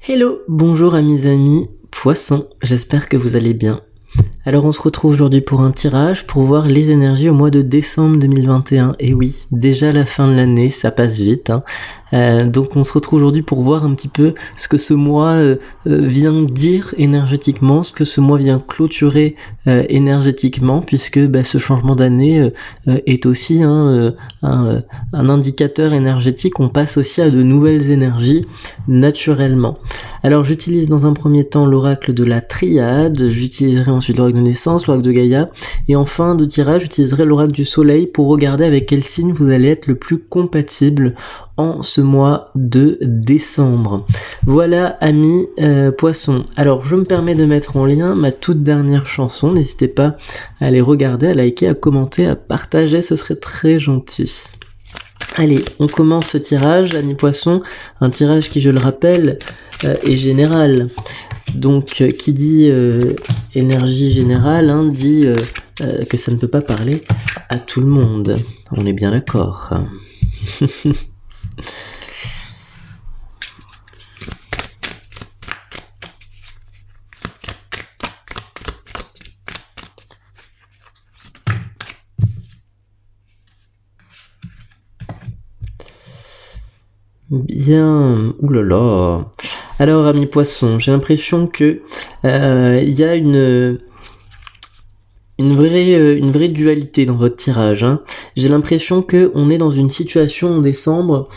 Hello, bonjour à mes amis poissons, j'espère que vous allez bien. Alors on se retrouve aujourd'hui pour un tirage pour voir les énergies au mois de décembre 2021. Et oui, déjà la fin de l'année, ça passe vite. Donc on se retrouve aujourd'hui pour voir un petit peu ce que ce mois vient dire énergétiquement, ce que ce mois vient clôturer énergétiquement, puisque ce changement d'année est aussi un indicateur énergétique. On passe aussi à de nouvelles énergies naturellement. Alors j'utilise dans un premier temps l'oracle de la triade, j'utiliserai ensuite l'oracle de naissance, l'oracle de Gaïa, et en fin de tirage j'utiliserai l'oracle du soleil pour regarder avec quel signe vous allez être le plus compatible en ce mois de décembre. Voilà amis poissons. Alors je me permets de mettre en lien ma toute dernière chanson, n'hésitez pas à aller regarder, à liker, à commenter, à partager, ce serait très gentil. Allez, on commence ce tirage, amis poissons, un tirage qui, je le rappelle, est général. Donc, qui dit énergie générale, dit que ça ne peut pas parler à tout le monde. On est bien d'accord. Bien, oulala. Alors, amis poissons, j'ai l'impression que y a une vraie dualité dans votre tirage. J'ai l'impression que on est dans une situation en décembre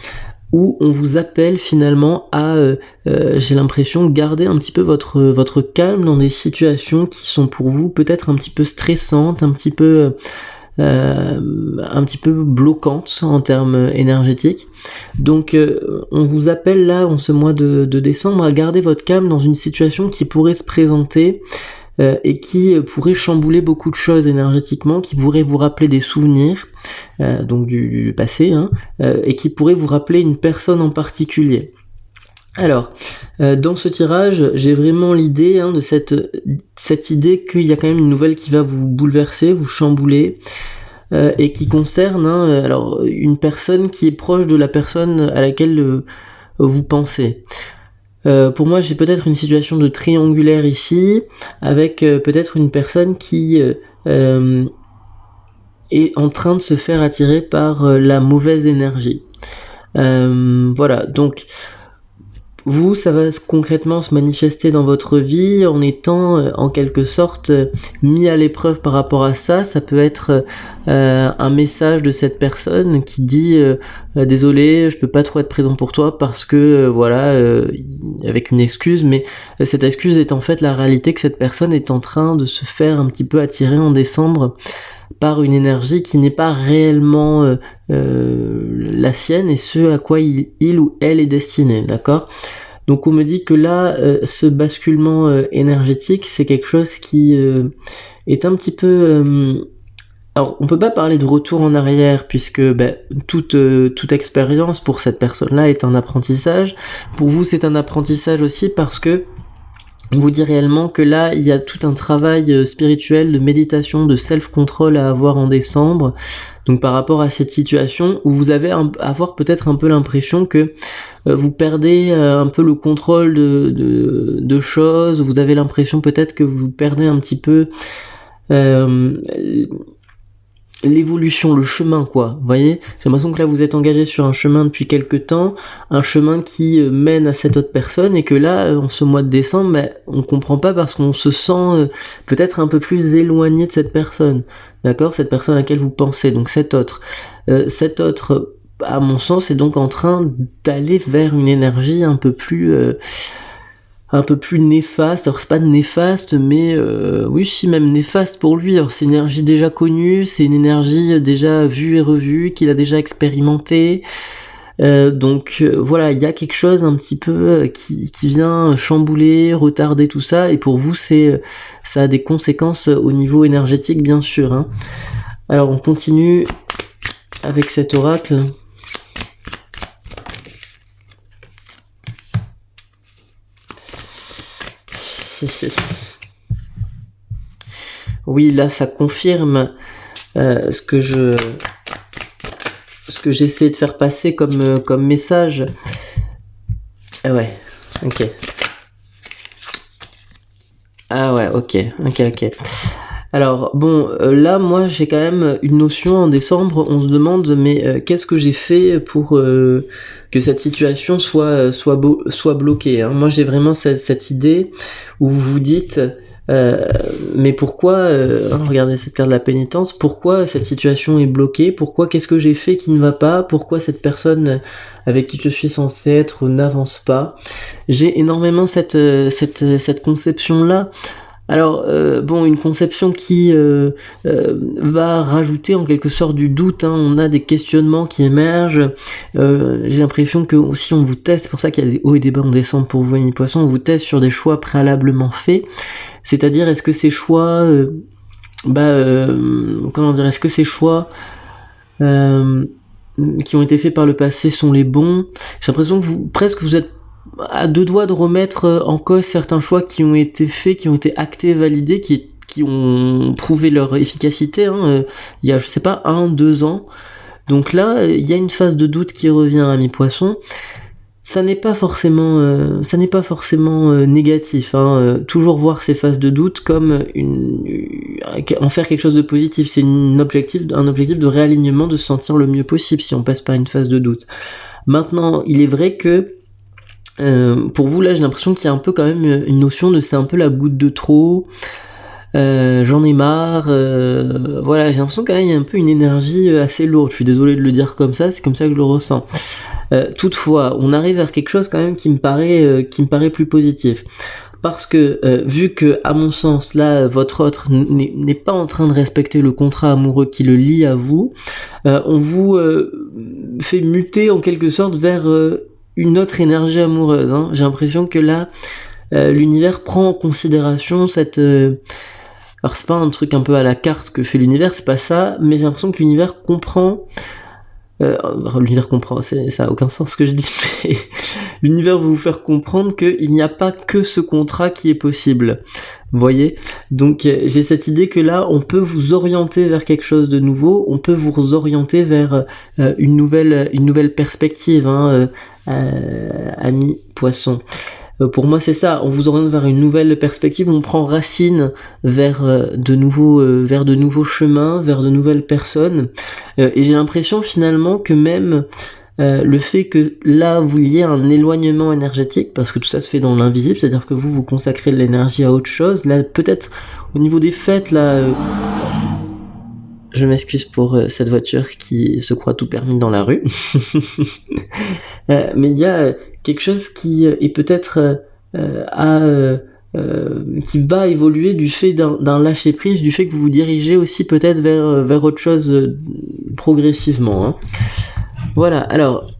où on vous appelle finalement à, j'ai l'impression, garder un petit peu votre calme dans des situations qui sont pour vous peut-être un petit peu stressantes, un petit peu bloquantes en termes énergétiques. Donc on vous appelle là en ce mois de décembre à garder votre calme dans une situation qui pourrait se présenter et qui pourrait chambouler beaucoup de choses énergétiquement, qui pourrait vous rappeler des souvenirs donc du passé, et qui pourrait vous rappeler une personne en particulier. Alors, dans ce tirage, j'ai vraiment l'idée de cette idée qu'il y a quand même une nouvelle qui va vous bouleverser, vous chambouler, et qui concerne alors une personne qui est proche de la personne à laquelle vous pensez. Pour moi, j'ai peut-être une situation de triangulaire ici, avec peut-être une personne qui est en train de se faire attirer par la mauvaise énergie. Voilà, donc vous, ça va concrètement se manifester dans votre vie en étant en quelque sorte mis à l'épreuve par rapport à ça. Ça peut être un message de cette personne qui dit désolé, je peux pas trop être présent pour toi parce que avec une excuse, mais cette excuse est en fait la réalité que cette personne est en train de se faire un petit peu attirer en décembre par une énergie qui n'est pas réellement la sienne et ce à quoi il ou elle est destiné, d'accord ? Donc on me dit que là, ce basculement énergétique, c'est quelque chose qui est un petit peu... alors on peut pas parler de retour en arrière puisque toute expérience pour cette personne-là est un apprentissage. Pour vous, c'est un apprentissage aussi parce que on vous dit réellement que là, il y a tout un travail spirituel de méditation, de self-control à avoir en décembre. Donc par rapport à cette situation où vous avez avoir peut-être un peu l'impression que vous perdez un peu le contrôle de choses, vous avez l'impression peut-être que vous perdez un petit peu l'évolution, le chemin quoi, vous voyez, j'ai l'impression que là vous êtes engagé sur un chemin depuis quelque temps, un chemin qui mène à cette autre personne et que là en ce mois de décembre on comprend pas parce qu'on se sent peut-être un peu plus éloigné de cette personne, d'accord, cette personne à laquelle vous pensez, donc cet autre à mon sens est donc en train d'aller vers une énergie un peu plus néfaste. Alors c'est pas néfaste, mais oui, si, même néfaste pour lui. Alors c'est une énergie déjà connue, c'est une énergie déjà vue et revue, qu'il a déjà expérimentée. Donc voilà, il y a quelque chose un petit peu qui vient chambouler, retarder tout ça, et pour vous ça a des conséquences au niveau énergétique bien sûr. Alors on continue avec cet oracle. Oui, là ça confirme ce que j'essaie de faire passer comme message. Ouais. Ok. Ah ouais, ok. Alors bon, là moi j'ai quand même une notion en décembre, on se demande mais qu'est-ce que j'ai fait pour que cette situation soit bloquée, hein. Moi j'ai vraiment cette idée où vous vous dites mais pourquoi regardez cette carte de la pénitence, pourquoi cette situation est bloquée, pourquoi, qu'est-ce que j'ai fait qui ne va pas, pourquoi cette personne avec qui je suis censé être n'avance pas. J'ai énormément cette conception là. Alors, bon, une conception qui va rajouter en quelque sorte du doute, hein. On a des questionnements qui émergent. J'ai l'impression que aussi on vous teste, c'est pour ça qu'il y a des hauts et des bas en décembre pour vous, les poissons, on vous teste sur des choix préalablement faits. C'est-à-dire, est-ce que ces choix, comment dire, est-ce que ces choix qui ont été faits par le passé sont les bons? J'ai l'impression que vous êtes à deux doigts de remettre en cause certains choix qui ont été faits, qui ont été actés, validés, qui ont prouvé leur efficacité, hein, il y a, je sais pas, 1-2 ans. Donc là, il y a une phase de doute qui revient à mi-poisson. Ça n'est pas forcément négatif, hein. Toujours voir ces phases de doute comme en faire quelque chose de positif. C'est un objectif de réalignement, de se sentir le mieux possible si on passe par une phase de doute. Maintenant, il est vrai que pour vous là j'ai l'impression qu'il y a un peu quand même une notion de c'est un peu la goutte de trop, j'en ai marre, voilà, j'ai l'impression quand même il y a un peu une énergie assez lourde, je suis désolé de le dire comme ça, c'est comme ça que je le ressens. Toutefois on arrive vers quelque chose quand même qui me paraît plus positif, parce que vu que à mon sens là votre autre n'est pas en train de respecter le contrat amoureux qui le lie à vous, on vous fait muter en quelque sorte vers une autre énergie amoureuse, hein. J'ai l'impression que là l'univers prend en considération cette alors c'est pas un truc un peu à la carte que fait l'univers, c'est pas ça, mais j'ai l'impression que l'univers comprend l'univers comprend, ça a aucun sens ce que je dis, mais l'univers va vous faire comprendre qu'il n'y a pas que ce contrat qui est possible. Vous voyez? Donc j'ai cette idée que là, on peut vous orienter vers quelque chose de nouveau, on peut vous orienter vers une nouvelle perspective, hein, ami poisson. Pour moi c'est ça, on vous oriente vers une nouvelle perspective, on prend racine vers de nouveaux chemins, vers de nouvelles personnes, et j'ai l'impression finalement que même le fait que là vous ayez un éloignement énergétique, parce que tout ça se fait dans l'invisible, c'est-à-dire que vous consacrez de l'énergie à autre chose, là peut-être au niveau des fêtes là... Je m'excuse pour cette voiture qui se croit tout permis dans la rue. Mais il y a quelque chose qui est peut-être qui va évoluer du fait d'un lâcher prise, du fait que vous vous dirigez aussi peut-être vers autre chose progressivement, hein. Voilà, alors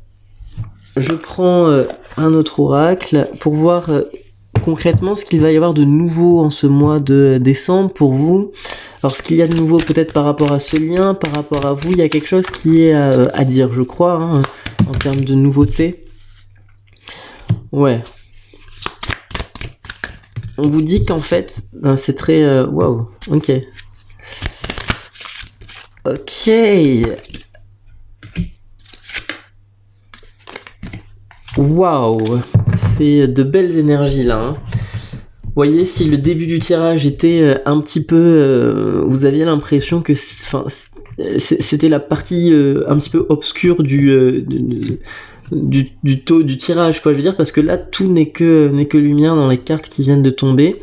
je prends un autre oracle pour voir concrètement ce qu'il va y avoir de nouveau en ce mois de décembre pour vous. Alors ce qu'il y a de nouveau peut-être par rapport à ce lien, par rapport à vous, il y a quelque chose qui est à dire, je crois, hein, en termes de nouveauté. Ouais. On vous dit qu'en fait, c'est très... Waouh, ok. Ok. Waouh, c'est de belles énergies là, hein. Vous voyez, si le début du tirage était un petit peu... vous aviez l'impression que c'était la partie un petit peu obscure du tirage, quoi, je veux dire, parce que là, tout n'est que lumière dans les cartes qui viennent de tomber.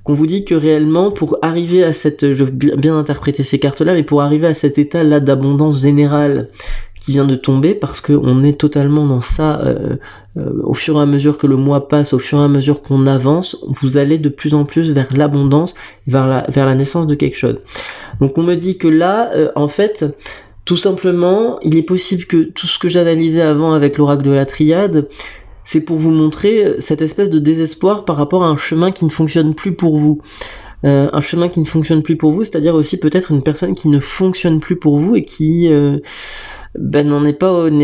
Qu'on vous dit que réellement, pour arriver à cette... Je veux bien interpréter ces cartes-là, mais pour arriver à cet état-là d'abondance générale qui vient de tomber, parce qu'on est totalement dans ça, au fur et à mesure que le mois passe, au fur et à mesure qu'on avance, vous allez de plus en plus vers l'abondance, vers la naissance de quelque chose. Donc on me dit que là, en fait, tout simplement, il est possible que tout ce que j'analysais avant avec l'oracle de la triade, c'est pour vous montrer cette espèce de désespoir par rapport à un chemin qui ne fonctionne plus pour vous. Un chemin qui ne fonctionne plus pour vous, c'est-à-dire aussi peut-être une personne qui ne fonctionne plus pour vous et qui n'est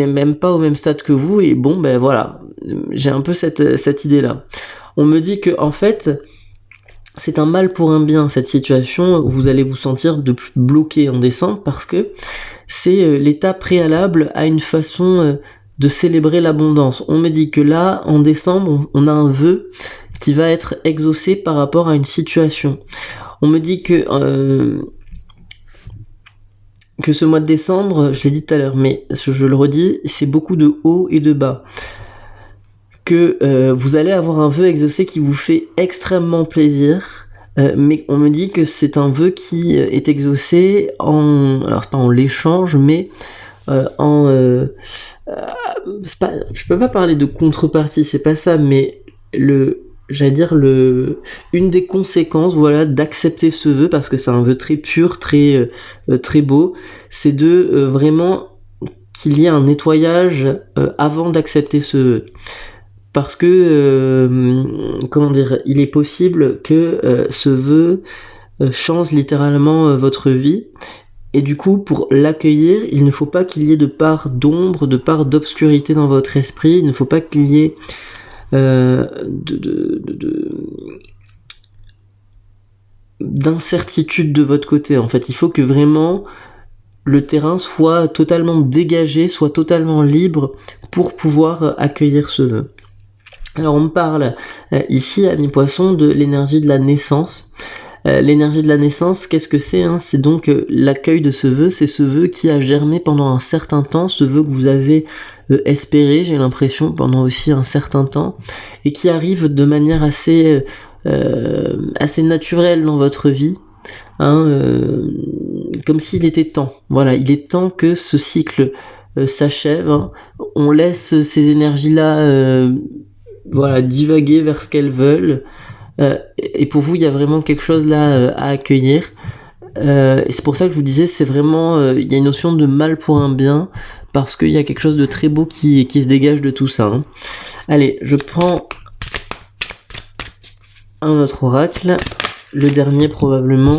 même pas au même stade que vous, et bon ben voilà, j'ai un peu cette idée-là. On me dit que en fait, c'est un mal pour un bien, cette situation, vous allez vous sentir bloqué en décembre, parce que c'est l'état préalable à une façon de célébrer l'abondance. On me dit que là, en décembre, on a un vœu qui va être exaucé par rapport à une situation. On me dit que ce mois de décembre, je l'ai dit tout à l'heure, mais je le redis, c'est beaucoup de hauts et de bas. Que vous allez avoir un vœu exaucé qui vous fait extrêmement plaisir, mais on me dit que c'est un vœu qui est exaucé alors c'est pas en l'échange, mais je peux pas parler de contrepartie, c'est pas ça, mais une des conséquences, voilà, d'accepter ce vœu, parce que c'est un vœu très pur, très beau, c'est de vraiment qu'il y ait un nettoyage avant d'accepter ce vœu. Parce que, il est possible que ce vœu change littéralement votre vie. Et du coup, pour l'accueillir, il ne faut pas qu'il y ait de part d'ombre, de part d'obscurité dans votre esprit. Il ne faut pas qu'il y ait d'incertitude de votre côté. En fait, il faut que vraiment le terrain soit totalement dégagé, soit totalement libre pour pouvoir accueillir ce vœu. Alors on me parle ici, amis poissons, de l'énergie de la naissance. L'énergie de la naissance, qu'est-ce que c'est, hein? C'est donc l'accueil de ce vœu, c'est ce vœu qui a germé pendant un certain temps, ce vœu que vous avez espéré, j'ai l'impression, pendant aussi un certain temps, et qui arrive de manière assez naturelle dans votre vie, hein, comme s'il était temps. Voilà, il est temps que ce cycle s'achève, hein. On laisse ces énergies-là divaguer vers ce qu'elles veulent. Et pour vous, il y a vraiment quelque chose là à accueillir. Et c'est pour ça que je vous disais, c'est vraiment, il y a une notion de mal pour un bien, parce qu'il y a quelque chose de très beau qui se dégage de tout ça, hein. Allez, je prends un autre oracle, le dernier probablement.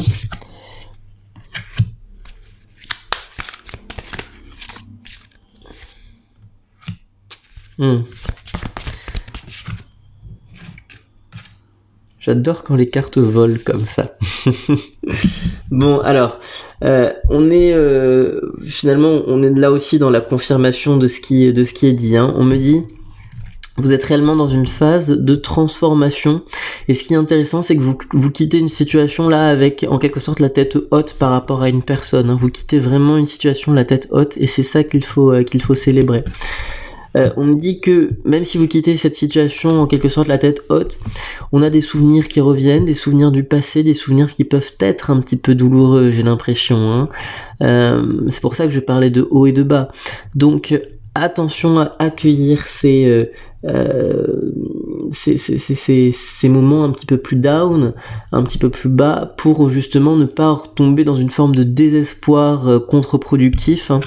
J'adore quand les cartes volent comme ça. Bon, alors, on est finalement, on est là aussi dans la confirmation de ce qui est dit, hein. On me dit, vous êtes réellement dans une phase de transformation, et ce qui est intéressant, c'est que vous quittez une situation là avec en quelque sorte la tête haute par rapport à une personne, hein. Vous quittez vraiment une situation la tête haute, et c'est ça qu'il faut célébrer. On me dit que même si vous quittez cette situation en quelque sorte la tête haute, on a des souvenirs qui reviennent, des souvenirs du passé, des souvenirs qui peuvent être un petit peu douloureux, j'ai l'impression, hein. C'est pour ça que je parlais de haut et de bas. Donc attention à accueillir ces moments un petit peu plus down, un petit peu plus bas, pour justement ne pas tomber dans une forme de désespoir contre-productif, hein,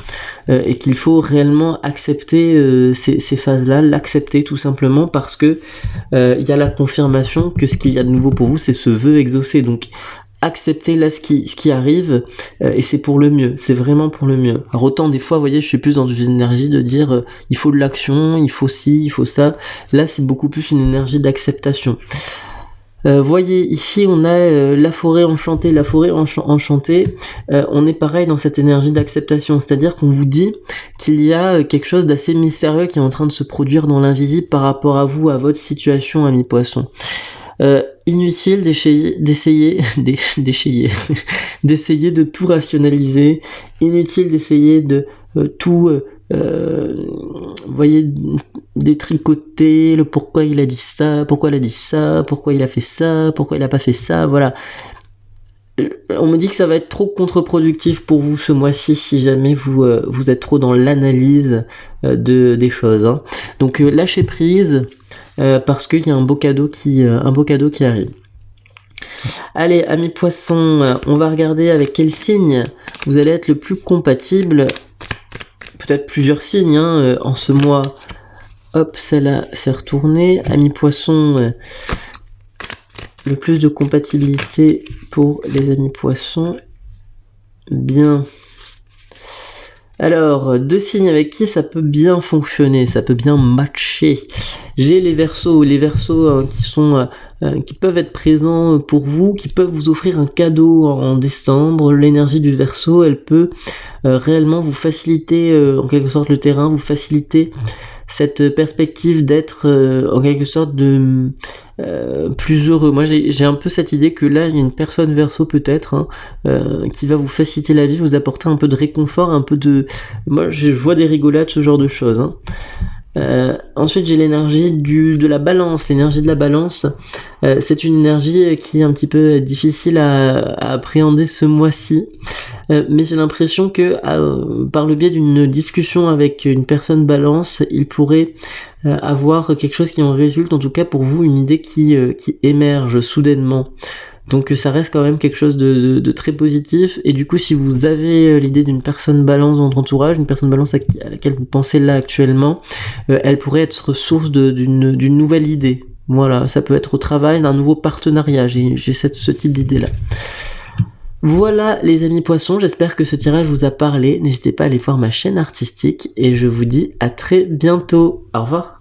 et qu'il faut réellement accepter ces phases-là, l'accepter tout simplement, parce que il y a la confirmation que ce qu'il y a de nouveau pour vous, c'est ce vœu exaucé. Donc accepter là ce qui arrive, et c'est pour le mieux, c'est vraiment pour le mieux. Alors autant des fois, vous voyez, je suis plus dans une énergie de dire il faut de l'action, il faut ci, il faut ça. Là c'est beaucoup plus une énergie d'acceptation. Voyez, ici on a la forêt enchantée, on est pareil dans cette énergie d'acceptation, c'est-à-dire qu'on vous dit qu'il y a quelque chose d'assez mystérieux qui est en train de se produire dans l'invisible par rapport à vous, à votre situation, amis poissons. Inutile d'essayer de tout rationaliser, inutile d'essayer de tout voyez, détricoter le pourquoi il a dit ça, pourquoi il a dit ça, pourquoi il a fait ça, pourquoi il a pas fait ça, voilà. On me dit que ça va être trop contre-productif pour vous ce mois-ci si jamais vous êtes trop dans l'analyse des choses, hein. Donc lâchez prise, parce qu'il y a un beau cadeau qui arrive. Allez, amis poissons, on va regarder avec quel signe vous allez être le plus compatible. Peut-être plusieurs signes, hein, en ce mois. Hop, celle-là s'est retournée. Amis poissons, le plus de compatibilité pour les amis poissons. Bien. Alors, deux signes avec qui ça peut bien fonctionner, ça peut bien matcher. J'ai les Verseaux qui peuvent être présents pour vous, qui peuvent vous offrir un cadeau en décembre. L'énergie du Verseau, elle peut réellement vous faciliter en quelque sorte le terrain, vous faciliter cette perspective d'être en quelque sorte plus heureux. Moi j'ai un peu cette idée que là il y a une personne Verseau peut-être qui va vous faciliter la vie, vous apporter un peu de réconfort, moi je vois des rigolades, ce genre de choses. Ensuite j'ai l'énergie de la Balance. L'énergie de la Balance, c'est une énergie qui est un petit peu difficile à appréhender ce mois-ci, mais j'ai l'impression que par le biais d'une discussion avec une personne Balance, il pourrait avoir quelque chose qui en résulte, en tout cas pour vous une idée qui émerge soudainement. Donc ça reste quand même quelque chose de très positif, et du coup si vous avez l'idée d'une personne Balance dans votre entourage, une personne Balance à laquelle vous pensez là actuellement, elle pourrait être source d'une nouvelle idée. Voilà, ça peut être au travail d'un nouveau partenariat, j'ai ce type d'idée là. Voilà les amis Poissons, j'espère que ce tirage vous a parlé, n'hésitez pas à aller voir ma chaîne artistique, et je vous dis à très bientôt, au revoir.